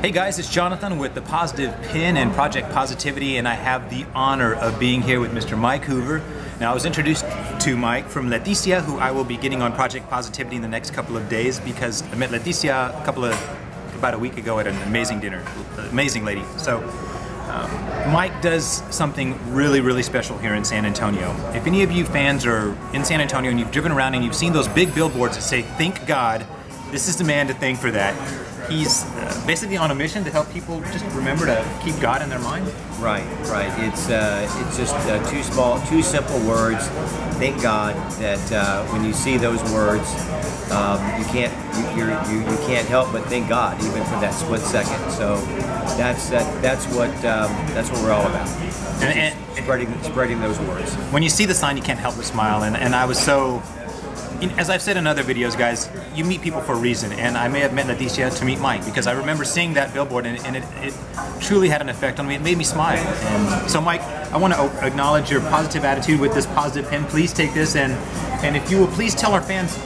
Hey guys, it's Jonathan with the Positive Pin and Project Positivity, and I have the honor of being here with Mr. Mike Hoover. Now, I was introduced to Mike from Leticia, who I will be getting on Project Positivity in the next couple of days because I met Leticia about a week ago at an amazing dinner. Amazing lady. So, Mike does something really, really special here in San Antonio. If any of you fans are in San Antonio and you've driven around and you've seen those big billboards that say, "Thank God," this is the man to thank for that. He's basically on a mission to help people just remember to keep God in their mind. Right. It's just two simple words. Thank God that when you see those words, you can't help but thank God even for that split second. So that's what we're all about. And spreading those words. When you see the sign, you can't help but smile. And I was so. As I've said in other videos, guys, you meet people for a reason, and I may have met Leticia to meet Mike because I remember seeing that billboard and it truly had an effect on me. It made me smile. And so, Mike, I want to acknowledge your positive attitude with this positive pin. Please take this, and if you will, please tell our fans,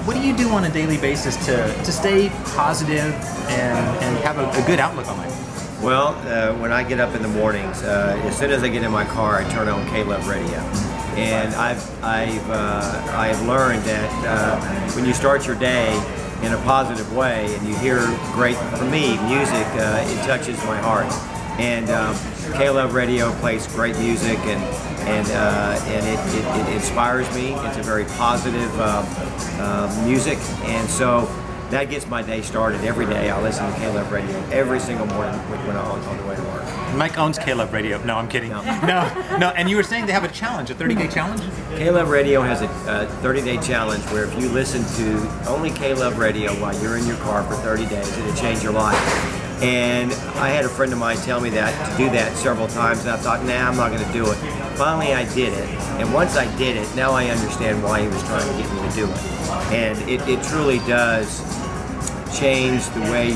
what do you do on a daily basis to stay positive and have a good outlook on life? Well, when I get up in the mornings, as soon as I get in my car, I turn on K-Love Radio. And I've learned that when you start your day in a positive way and you hear great, for me, music, it touches my heart. And K-Love Radio plays great music and it inspires me. It's a very positive music, and so that gets my day started. Every day I listen to K-Love Radio every single morning when I'm on the way to work. Mike owns K-Love Radio. No, I'm kidding. No. And you were saying they have a challenge, a 30-day challenge? K-Love Radio has a 30-day challenge where if you listen to only K-Love Radio while you're in your car for 30 days, it'll change your life. And I had a friend of mine tell me to do that several times, and I thought, nah, I'm not going to do it. Finally, I did it, and once I did it, now I understand why he was trying to get me to do it. And it truly does change the way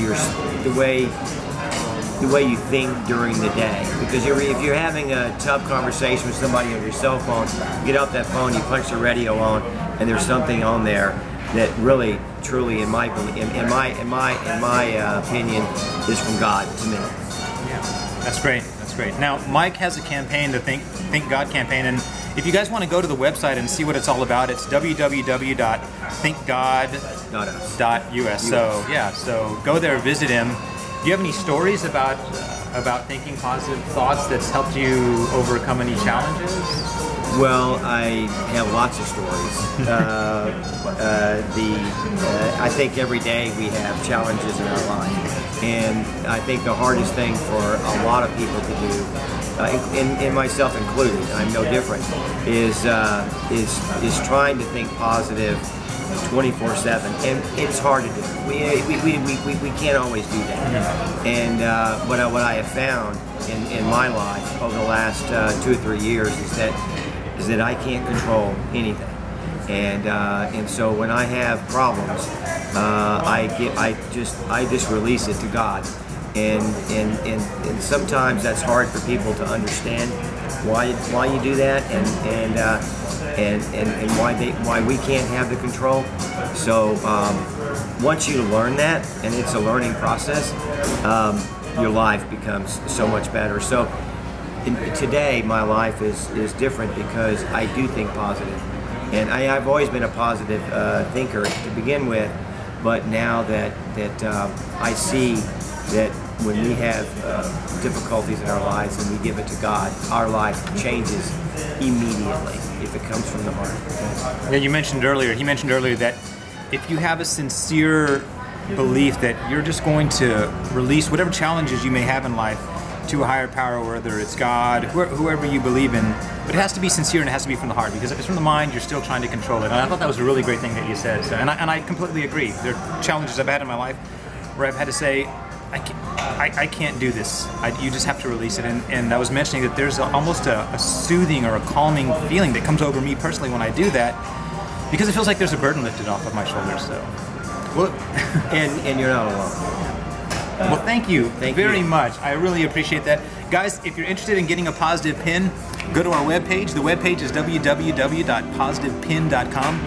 you think during the day. Because if you're having a tough conversation with somebody on your cell phone, you get off that phone, you punch the radio on, and there's something on there that really, truly, in my opinion, is from God to me. Yeah, that's great. That's great. Now, Mike has a campaign, the Thank God campaign, and if you guys want to go to the website and see what it's all about, it's www.thankgod.us. So yeah, so go there, visit him. Do you have any stories about thinking positive thoughts that's helped you overcome any challenges? Well, I have lots of stories. I think every day we have challenges in our life, and I think the hardest thing for a lot of people to do, and myself included, I'm no different, is trying to think positive 24/7, and it's hard to do. We can't always do that. And what I have found in my life over the last 2 or 3 years is that I can't control anything. And so when I have problems, I just release it to God. And sometimes that's hard for people to understand why you do that and why we can't have the control. So once you learn that, and it's a learning process, your life becomes so much better. So today my life is different because I do think positive, and I've always been a positive thinker to begin with, but now that I see that when we have difficulties in our lives and we give it to God, our life changes immediately if it comes from the heart. Yeah, he mentioned earlier that if you have a sincere belief that you're just going to release whatever challenges you may have in life to a higher power, whether it's God, whoever you believe in, but it has to be sincere and it has to be from the heart, because if it's from the mind, you're still trying to control it. And I thought that was a really great thing that you said. So, and I completely agree. There are challenges I've had in my life where I've had to say, I can't do this. You just have to release it. And I was mentioning that there's almost a soothing or a calming feeling that comes over me personally when I do that, because it feels like there's a burden lifted off of my shoulders. So, well, and you're not alone. Well, thank you very much. I really appreciate that. Guys, if you're interested in getting a positive pin, go to our webpage. The webpage is www.positivepin.com.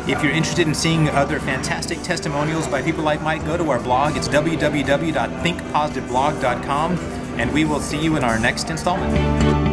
If you're interested in seeing other fantastic testimonials by people like Mike, go to our blog. It's www.thinkpositiveblog.com, and we will see you in our next installment.